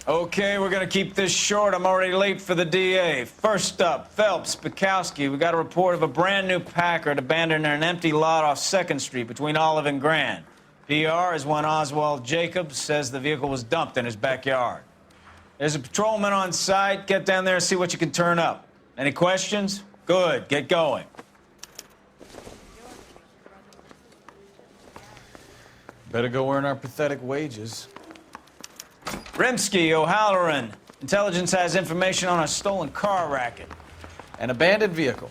Okay, we're gonna keep this short. I'm already late for the DA. First up, Phelps, Bukowski. We got a report of a brand new Packard abandoned in an empty lot off 2nd Street between Olive and Grand. PR is one Oswald Jacobs says the vehicle was dumped in his backyard. There's a patrolman on site. Get down there and see what you can turn up. Any questions? Good, get going. Better go earn our pathetic wages. Rimsky, O'Halloran. Intelligence has information on a stolen car racket. An abandoned vehicle.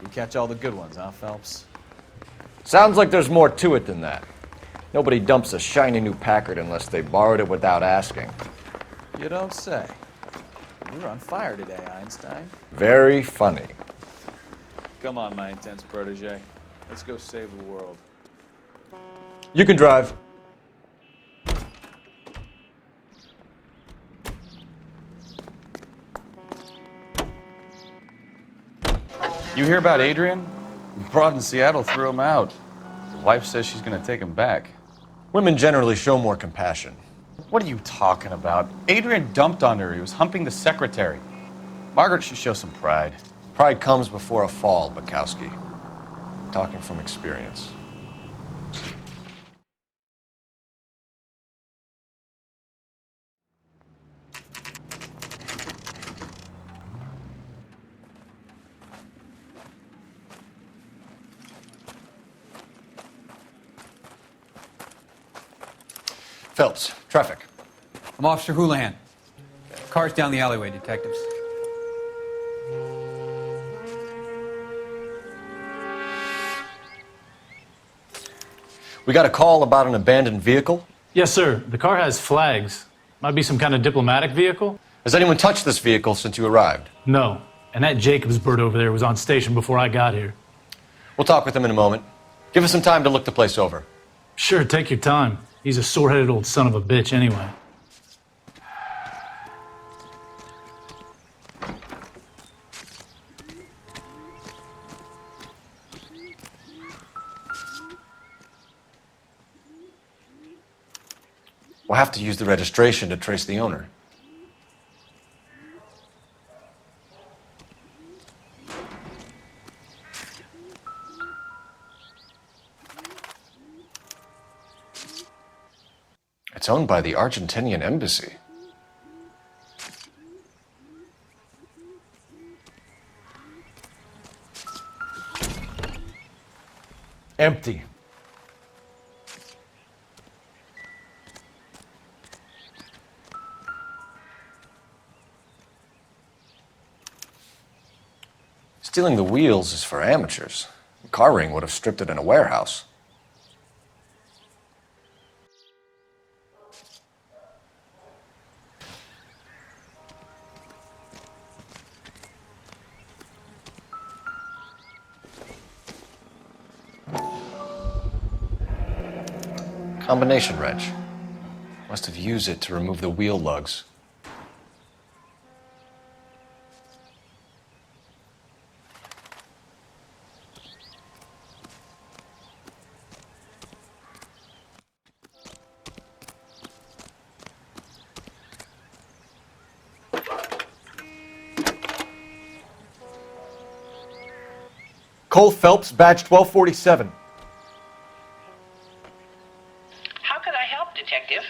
We catch all the good ones, huh, Phelps? Sounds like there's more to it than that. Nobody dumps a shiny new Packard unless they borrowed it without asking. You don't say. You're on fire today, Einstein. Very funny. Come on, my intense protege. Let's go save the world. You can drive. You hear about Adrian? The broad in Seattle threw him out. His wife says she's gonna take him back. Women generally show more compassion. What are you talking about? Adrian dumped on her. He was humping the secretary. Margaret should show some pride. Pride comes before a fall, Bukowski. Talking from experience. Phelps, traffic. I'm Officer Houlihan. Car's down the alleyway, detectives. We got a call about an abandoned vehicle. Yes, sir. The car has flags. Might be some kind of diplomatic vehicle. Has anyone touched this vehicle since you arrived? No. And that Jacobs bird over there was on station before I got here. We'll talk with him in a moment. Give us some time to look the place over. Sure, take your time. He's a sore-headed old son of a bitch anyway. We'll have to use the registration to trace the owner. It's owned by the Argentinian embassy. Empty. Stealing the wheels is for amateurs. The car ring would have stripped it in a warehouse. Combination wrench. Must have used it to remove the wheel lugs. Cole Phelps, badge 1247. How could I help, Detective?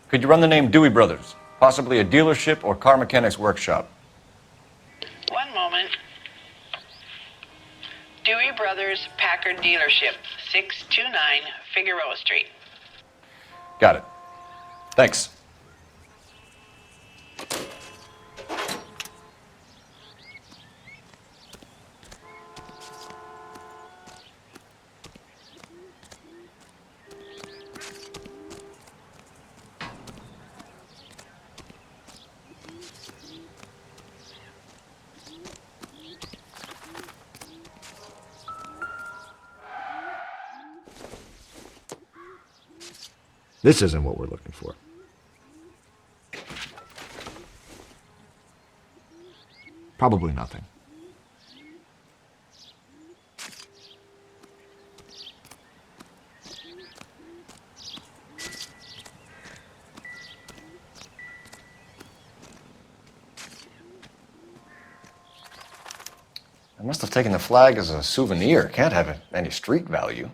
Could you run the name Dewey Brothers? Possibly a dealership or car mechanics workshop. One moment. Dewey Brothers Packard Dealership, 629 Figueroa Street. Got it. Thanks. This isn't what we're looking for. Probably nothing. I must have taken the flag as a souvenir. Can't have any street value.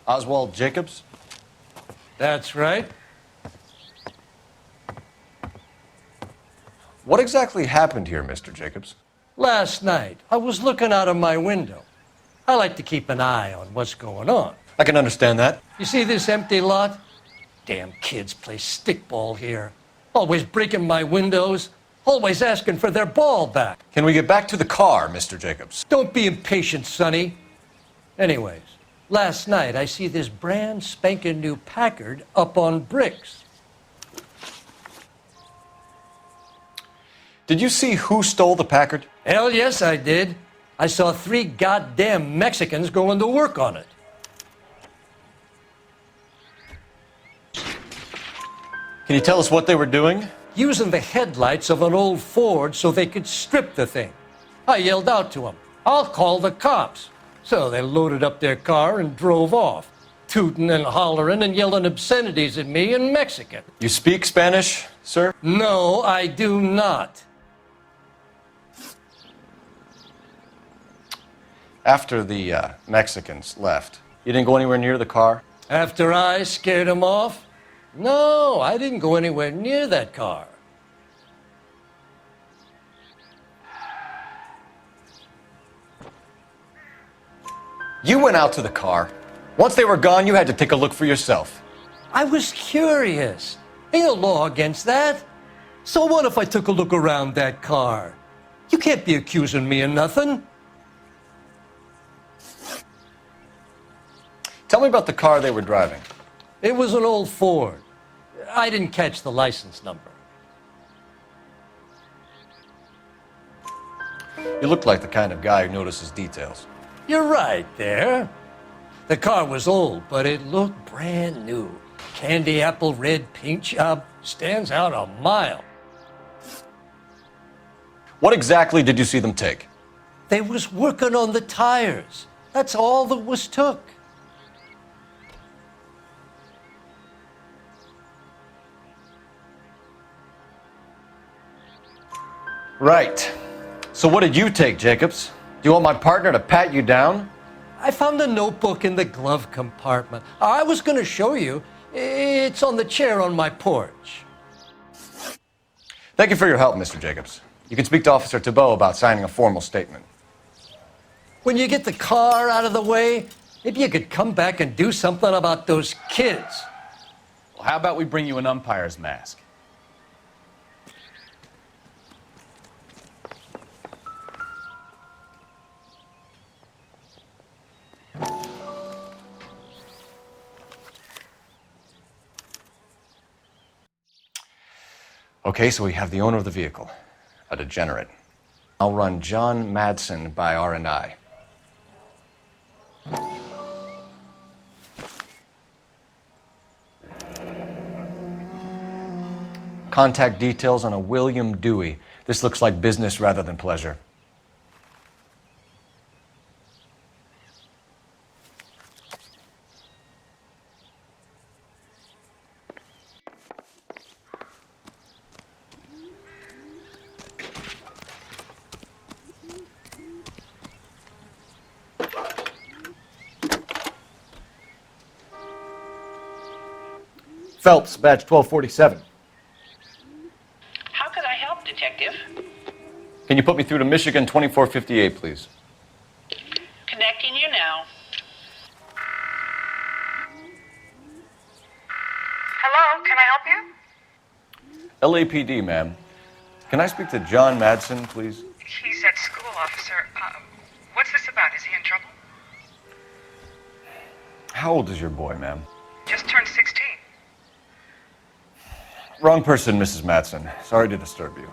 Oswald Jacobs? That's right. What exactly happened here, Mr. Jacobs? Last night, I was looking out of my window. I like to keep an eye on what's going on. I can understand that. You see this empty lot? Damn kids play stickball here. Always breaking my windows, always asking for their ball back. Can we get back to the car, Mr. Jacobs? Don't be impatient, Sonny. Anyways, last night I see this brand spanking new Packard up on bricks. Did you see who stole the Packard? Hell yes, I did. I saw 3 goddamn Mexicans going to work on it. Can you tell us what they were doing? Using the headlights of an old Ford so they could strip the thing. I yelled out to them, "I'll call the cops." So they loaded up their car and drove off, tooting and hollering and yelling obscenities at me in Mexican. You speak Spanish, sir? No, I do not. After the Mexicans left, you didn't go anywhere near the car? After I scared them off? No, I didn't go anywhere near that car. You went out to the car. Once they were gone, you had to take a look for yourself. I was curious. Ain't no law against that. So what if I took a look around that car? You can't be accusing me of nothing. Tell me about the car they were driving. It was an old Ford. I didn't catch the license number. You look like the kind of guy who notices details. You're right there. The car was old, but it looked brand new. Candy apple red paint job stands out a mile. What exactly did you see them take? They was working on the tires. That's all that was took. Right. So what did you take, Jacobs? Do you want my partner to pat you down? I found a notebook in the glove compartment. I was going to show you. It's on the chair on my porch. Thank you for your help, Mr. Jacobs. You can speak to Officer Thibault about signing a formal statement. When you get the car out of the way, maybe you could come back and do something about those kids. Well, how about we bring you an umpire's mask? Okay, so we have the owner of the vehicle, a degenerate. I'll run John Madsen by R&I. Contact details on a William Dewey. This looks like business rather than pleasure. Phelps, badge 1247. How could I help, Detective? Can you put me through to Michigan 2458, please? Connecting you now. Hello, can I help you? LAPD, ma'am. Can I speak to John Madsen, please? He's at school, officer. What's this about? Is he in trouble? How old is your boy, ma'am? Just turned 16. Wrong person, Mrs. Matson. Sorry to disturb you.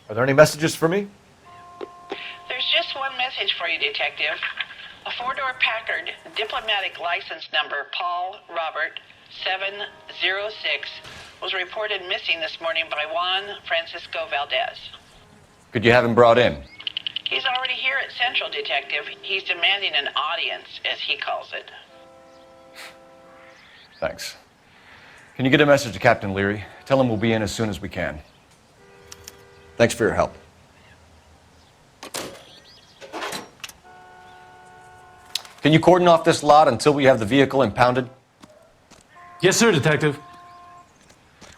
Are there any messages for me? There's just one message for you, Detective. A four-door Packard, diplomatic license number Paul Robert 706, was reported missing this morning by Juan Francisco Valdez. Could you have him brought in? He's already here at Central, Detective. He's demanding an audience, as he calls it. Thanks. Can you get a message to Captain Leary? Tell him we'll be in as soon as we can. Thanks for your help. Can you cordon off this lot until we have the vehicle impounded? Yes, sir, Detective.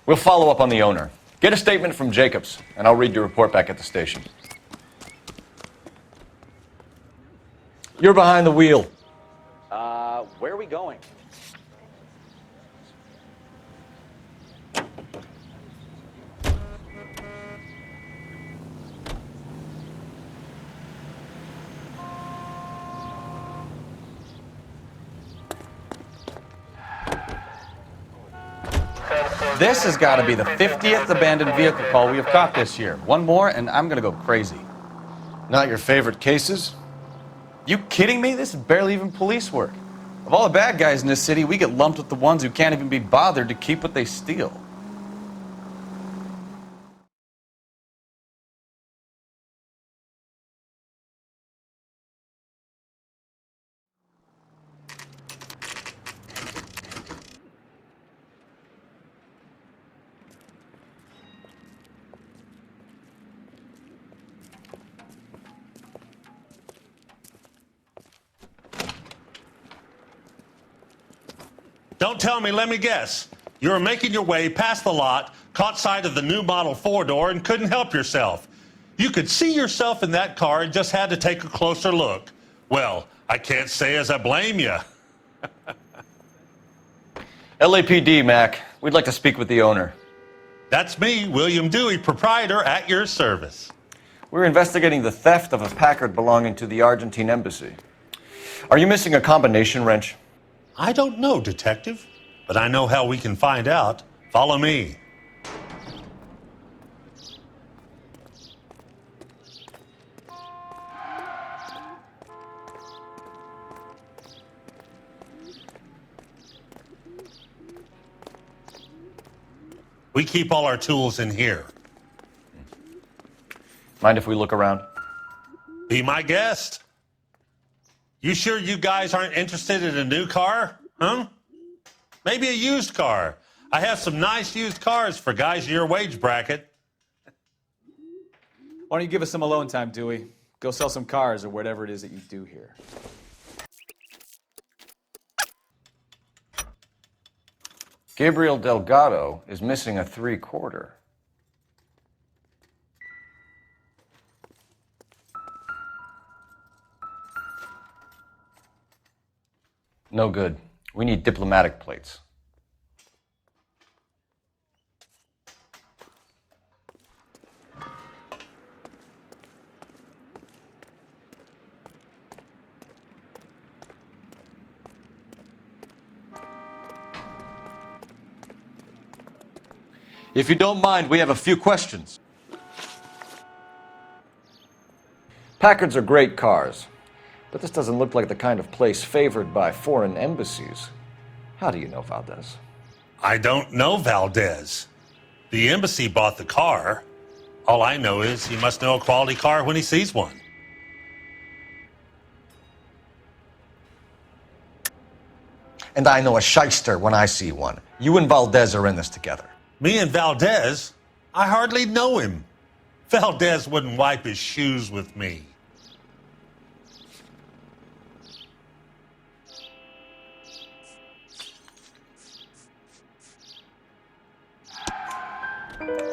We'll follow up on the owner. Get a statement from Jacobs, and I'll read your report back at the station. You're behind the wheel. Where are we going? This has got to be the 50th abandoned vehicle call we have caught this year. One more, and I'm going to go crazy. Not your favorite cases? You kidding me? This is barely even police work. Of all the bad guys in this city, we get lumped with the ones who can't even be bothered to keep what they steal. Don't tell me, let me guess. You were making your way past the lot, caught sight of the new model four-door, and couldn't help yourself. You could see yourself in that car and just had to take a closer look. Well, I can't say as I blame you. LAPD, Mac. We'd like to speak with the owner. That's me, William Dewey, proprietor, at your service. We're investigating the theft of a Packard belonging to the Argentine embassy. Are you missing a combination wrench? I don't know, Detective, but I know how we can find out. Follow me. We keep all our tools in here. Mind if we look around? Be my guest. You sure you guys aren't interested in a new car? Huh? Maybe a used car. I have some nice used cars for guys in your wage bracket. Why don't you give us some alone time, Dewey? Go sell some cars or whatever it is that you do here. Gabriel Delgado is missing a 3/4. No good. We need diplomatic plates. If you don't mind, we have a few questions. Packards are great cars, but this doesn't look like the kind of place favored by foreign embassies. How do you know Valdez? I don't know Valdez. The embassy bought the car. All I know is he must know a quality car when he sees one. And I know a shyster when I see one. You and Valdez are in this together. Me and Valdez? I hardly know him. Valdez wouldn't wipe his shoes with me.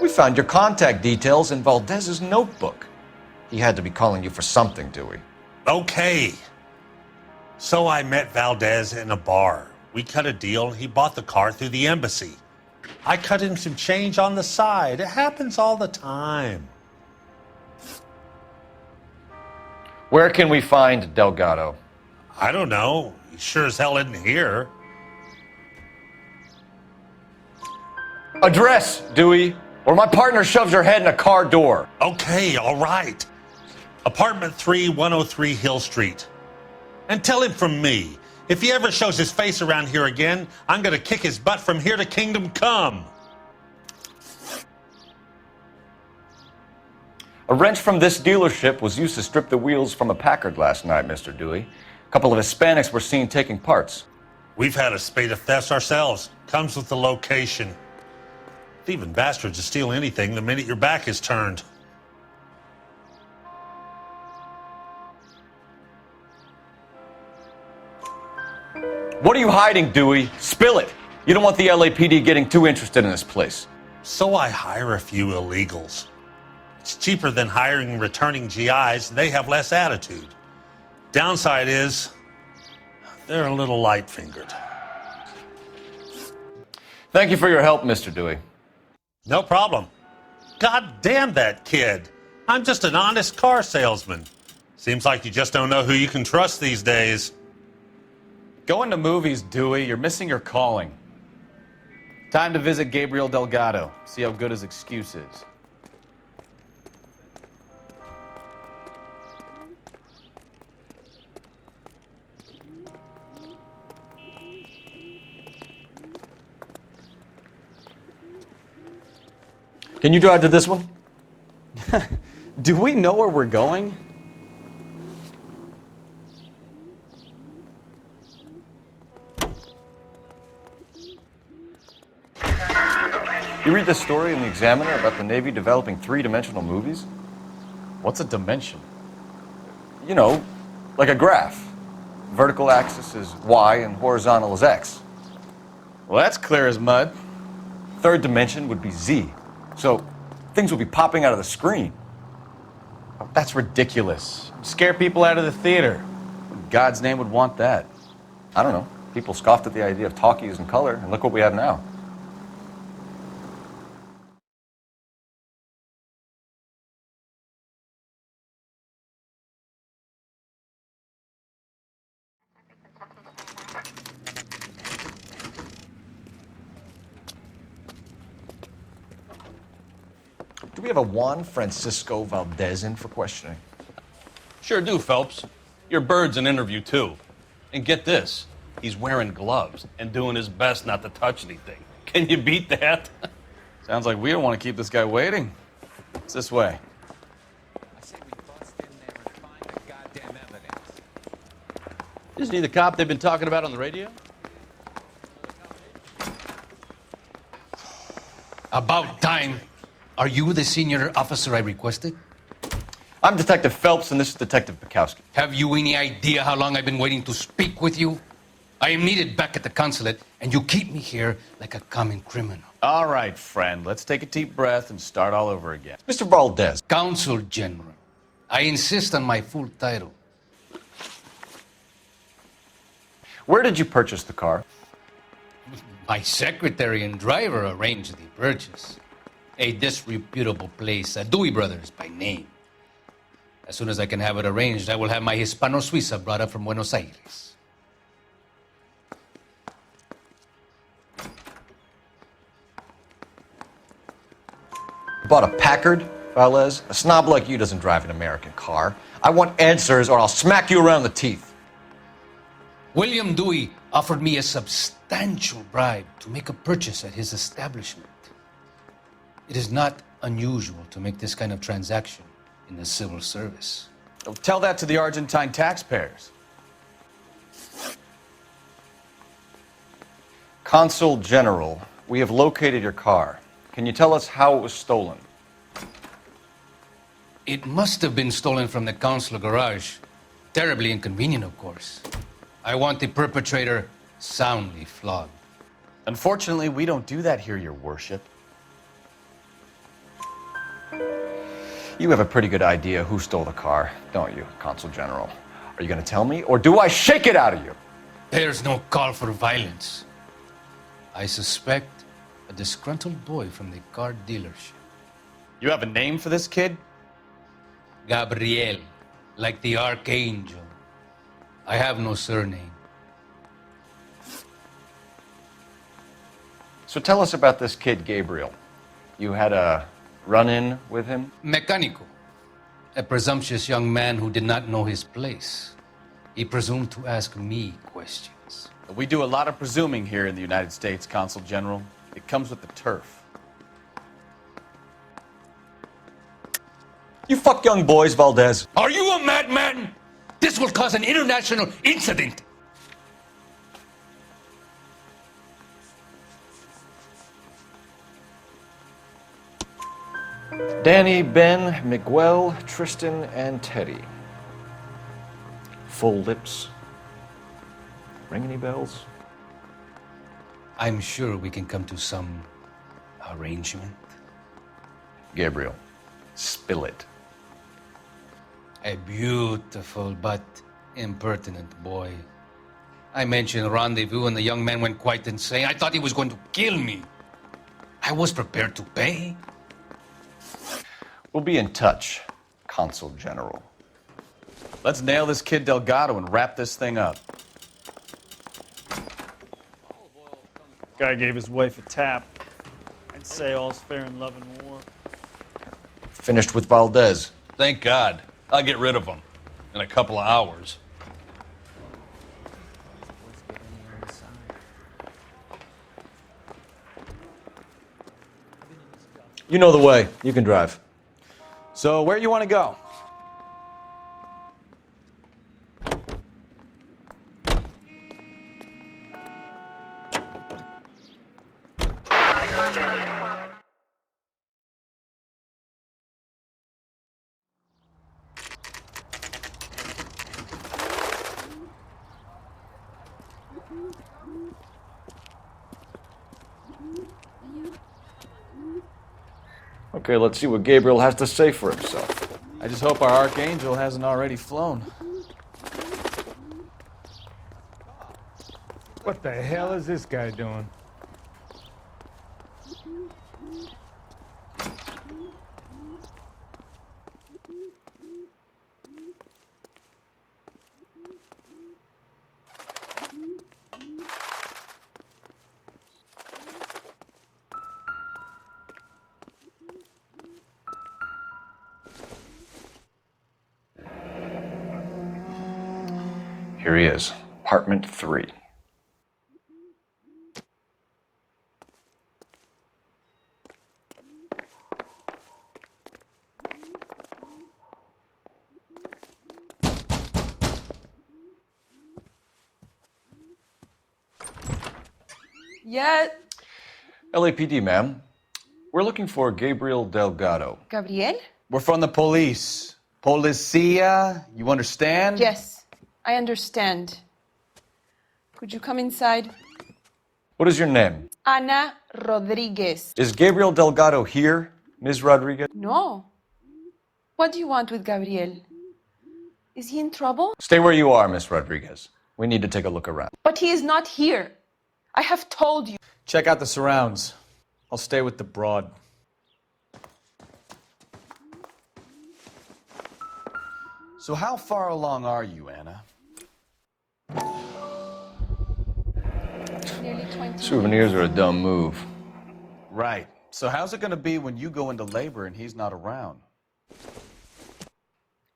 We found your contact details in Valdez's notebook. He had to be calling you for something, Dewey. Okay. So I met Valdez in a bar. We cut a deal and he bought the car through the embassy. I cut him some change on the side. It happens all the time. Where can we find Delgado? I don't know. He sure as hell isn't here. Address, Dewey, or my partner shoves her head in a car door. Okay, all right. Apartment 3, 103 Hill Street. And tell him from me, if he ever shows his face around here again, I'm going to kick his butt from here to kingdom come. A wrench from this dealership was used to strip the wheels from a Packard last night, Mr. Dewey. A couple of Hispanics were seen taking parts. We've had a spate of thefts ourselves. Comes with the location. Thieving bastards will steal anything the minute your back is turned. What are you hiding, Dewey? Spill it. You don't want the LAPD getting too interested in this place. So I hire a few illegals. It's cheaper than hiring returning GIs, and they have less attitude. Downside is, they're a little light-fingered. Thank you for your help, Mr. Dewey. No problem. God damn that kid. I'm just an honest car salesman. Seems like you just don't know who you can trust these days. Going to movies, Dewey. You're missing your calling. Time to visit Gabriel Delgado. See how good his excuse is. Can you drive to this one? Do we know where we're going? You read this story in the Examiner about the Navy developing three-dimensional movies? What's a dimension? You know, like a graph. Vertical axis is Y and horizontal is X. Well, that's clear as mud. Third dimension would be Z. So things will be popping out of the screen. That's ridiculous. Scare people out of the theater. In God's name would want that. I don't know. People scoffed at the idea of talkies in color, and look what we have now. Do we have a Juan Francisco Valdez in for questioning? Sure do, Phelps. Your bird's an interview, too. And get this, he's wearing gloves and doing his best not to touch anything. Can you beat that? Sounds like we don't want to keep this guy waiting. It's this way. Isn't he the cop they've been talking about on the radio? About time. Are you the senior officer I requested? I'm Detective Phelps, and this is Detective Bukowski. Have you any idea how long I've been waiting to speak with you? I am needed back at the consulate, and you keep me here like a common criminal. All right, friend. Let's take a deep breath and start all over again. Mr. Valdez. Consul General. I insist on my full title. Where did you purchase the car? My secretary and driver arranged the purchase. A disreputable place, Dewey Brothers by name. As soon as I can have it arranged, I will have my Hispano Suiza brought up from Buenos Aires. Bought a Packard, Valdez? A snob like you doesn't drive an American car. I want answers or I'll smack you around the teeth. William Dewey offered me a substantial bribe to make a purchase at his establishment. It is not unusual to make this kind of transaction in the civil service. Tell that to the Argentine taxpayers. Consul General, we have located your car. Can you tell us how it was stolen? It must have been stolen from the consular garage. Terribly inconvenient, of course. I want the perpetrator soundly flogged. Unfortunately, we don't do that here, Your Worship. You have a pretty good idea who stole the car, don't you, Consul General? Are you going to tell me, or do I shake it out of you? There's no call for violence. I suspect a disgruntled boy from the car dealership. You have a name for this kid? Gabriel, like the archangel. I have no surname. So tell us about this kid, Gabriel. You had a run-in with him? Mecánico. A presumptuous young man who did not know his place. He presumed to ask me questions. We do a lot of presuming here in the United States, Consul General. It comes with the turf. You fuck young boys, Valdez. Are you a madman? This will cause an international incident. Danny, Ben, Miguel, Tristan, and Teddy. Full lips. Ring any bells? I'm sure we can come to some arrangement. Gabriel, spill it. A beautiful but impertinent boy. I mentioned rendezvous and the young man went quite insane. I thought he was going to kill me. I was prepared to pay. We'll be in touch, Consul General. Let's nail this kid Delgado and wrap this thing up. Guy gave his wife a tap. I'd say all's fair in love and war. Finished with Valdez. Thank God. I'll get rid of him in a couple of hours. You know the way. You can drive. So where you want to go? Okay, let's see what Gabriel has to say for himself. I just hope our Archangel hasn't already flown. What the hell is this guy doing? Here he is, apartment 3. Yeah. LAPD, ma'am. We're looking for Gabriel Delgado. Gabriel? We're from the police. Policia, you understand? Yes, I understand. Could you come inside? What is your name? Ana Rodriguez. Is Gabriel Delgado here, Ms. Rodriguez? No. What do you want with Gabriel? Is he in trouble? Stay where you are, Ms. Rodriguez. We need to take a look around. But he is not here. I have told you. Check out the surrounds. I'll stay with the broad. So how far along are you, Anna? Nearly 20 Souvenirs are a dumb move. Right. So how's it going to be when you go into labor and he's not around?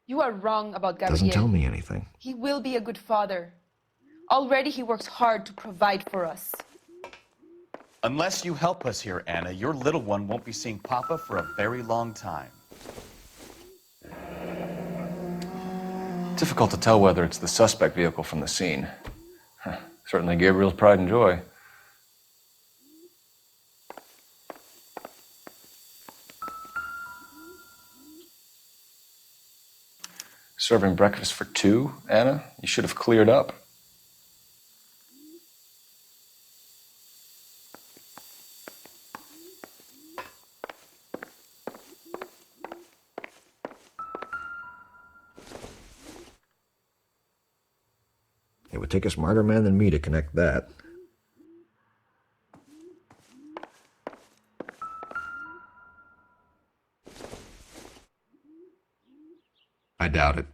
You are wrong about Gabriel. Doesn't tell me anything. He will be a good father. Already he works hard to provide for us. Unless you help us here, Anna, your little one won't be seeing Papa for a very long time. Difficult to tell whether it's the suspect vehicle from the scene. Certainly Gabriel's pride and joy. Serving breakfast for 2, Anna? You should have cleared up. It would take a smarter man than me to connect that. I doubt it.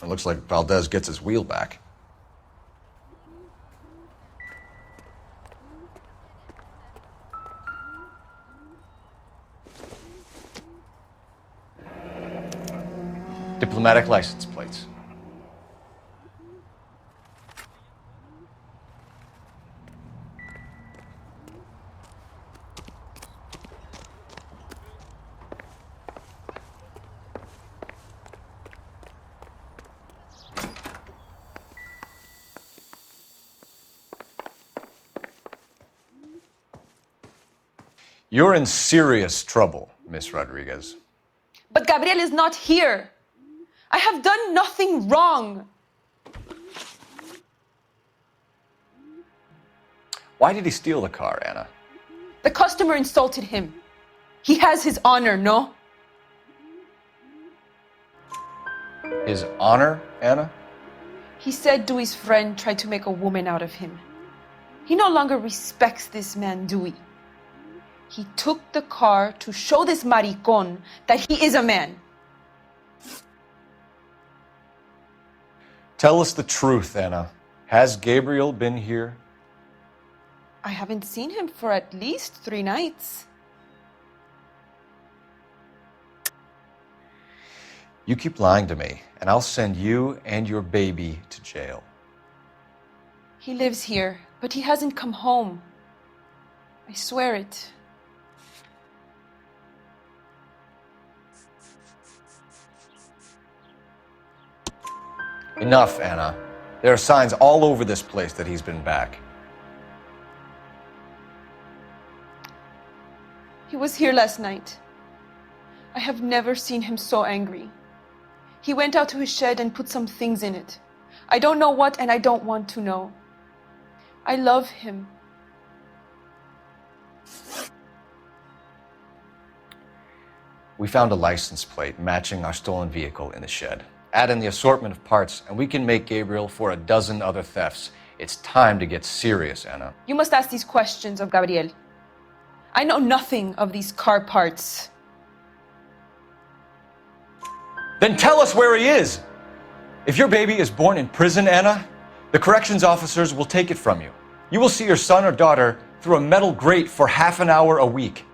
It looks like Valdez gets his wheel back. Diplomatic license plates. You're in serious trouble, Miss Rodriguez. But Gabriel is not here. I have done nothing wrong. Why did he steal the car, Anna? The customer insulted him. He has his honor, no? His honor, Anna? He said Dewey's friend tried to make a woman out of him. He no longer respects this man, Dewey. He took the car to show this maricón that he is a man. Tell us the truth, Anna. Has Gabriel been here? I haven't seen him for at least 3 nights. You keep lying to me, and I'll send you and your baby to jail. He lives here, but he hasn't come home. I swear it. Enough, Anna. There are signs all over this place that he's been back. He was here last night. I have never seen him so angry. He went out to his shed and put some things in it. I don't know what, and I don't want to know. I love him. We found a license plate matching our stolen vehicle in the shed. Add in the assortment of parts, and we can make Gabriel for a dozen other thefts. It's time to get serious, Anna. You must ask these questions of Gabriel. I know nothing of these car parts. Then tell us where he is! If your baby is born in prison, Anna, the corrections officers will take it from you. You will see your son or daughter through a metal grate for half an hour a week.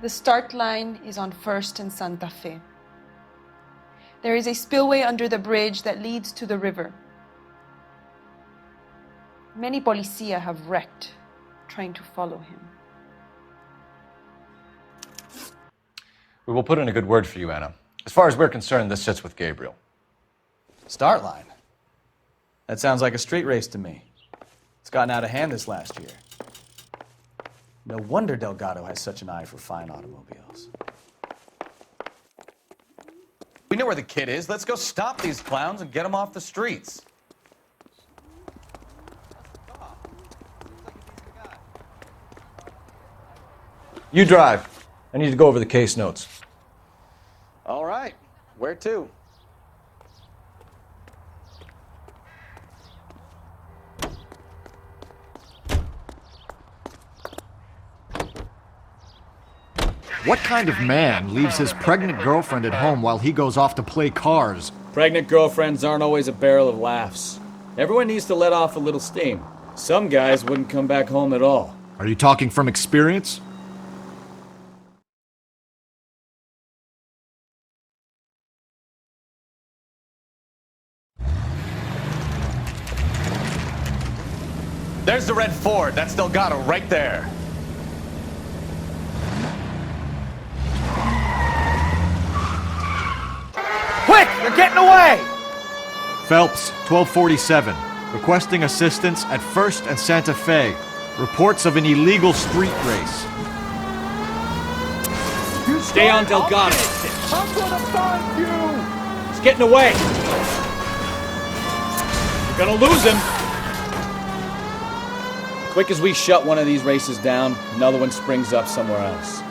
The start line is on 1st and Santa Fe. There is a spillway under the bridge that leads to the river. Many policia have wrecked trying to follow him. We will put in a good word for you, Anna. As far as we're concerned, this sits with Gabriel. Start line. That sounds like a street race to me. It's gotten out of hand this last year. No wonder Delgado has such an eye for fine automobiles. We know where the kid is. Let's go stop these clowns and get them off the streets. You drive. I need to go over the case notes. All right. Where to? What kind of man leaves his pregnant girlfriend at home while he goes off to play cars? Pregnant girlfriends aren't always a barrel of laughs. Everyone needs to let off a little steam. Some guys wouldn't come back home at all. Are you talking from experience? There's the red Ford. That's Delgado right there. Quick! They're getting away! Phelps, 1247. Requesting assistance at 1st and Santa Fe. Reports of an illegal street race. Stay on Delgado. I'm gonna find you! He's getting away. We're gonna lose him. Quick as we shut one of these races down, another one springs up somewhere else.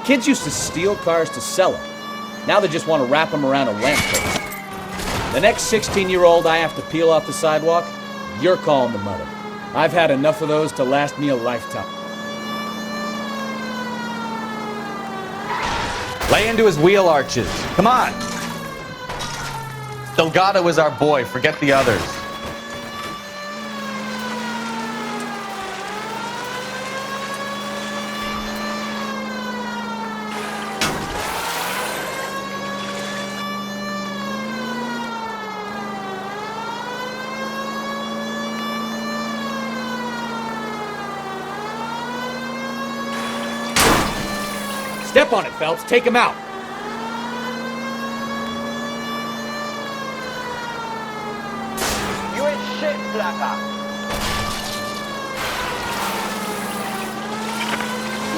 Kids used to steal cars to sell them. Now they just want to wrap them around a lamppost. The next 16-year-old I have to peel off the sidewalk, you're calling the mother. I've had enough of those to last me a lifetime. Lay into his wheel arches. Come on. Delgado is our boy. Forget the others. Step on it, Phelps. Take him out. You ain't shit, Flacker.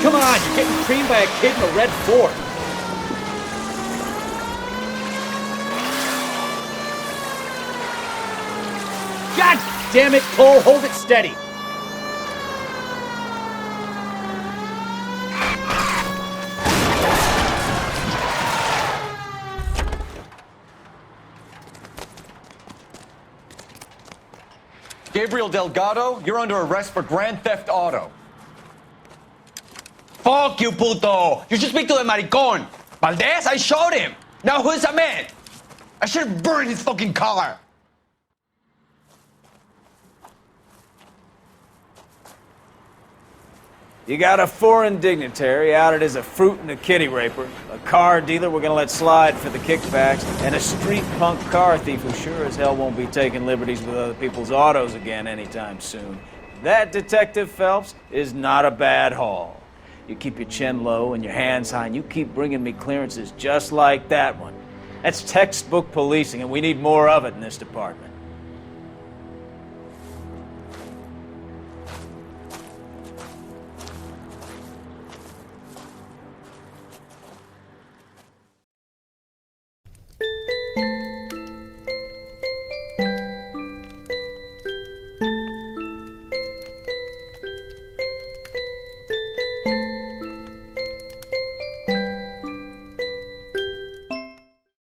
Come on, you're getting creamed by a kid in a red Ford. God damn it, Cole, hold it steady. Gabriel Delgado, you're under arrest for grand theft auto. Fuck you, puto! You should speak to the maricón! Valdez, I showed him! Now who's a man? I should have burned his fucking car! You got a foreign dignitary outed as a fruit and a kitty raper, a car dealer we're gonna let slide for the kickbacks, and a street punk car thief who sure as hell won't be taking liberties with other people's autos again anytime soon. That, Detective Phelps, is not a bad haul. You keep your chin low and your hands high, and you keep bringing me clearances just like that one. That's textbook policing, and we need more of it in this department.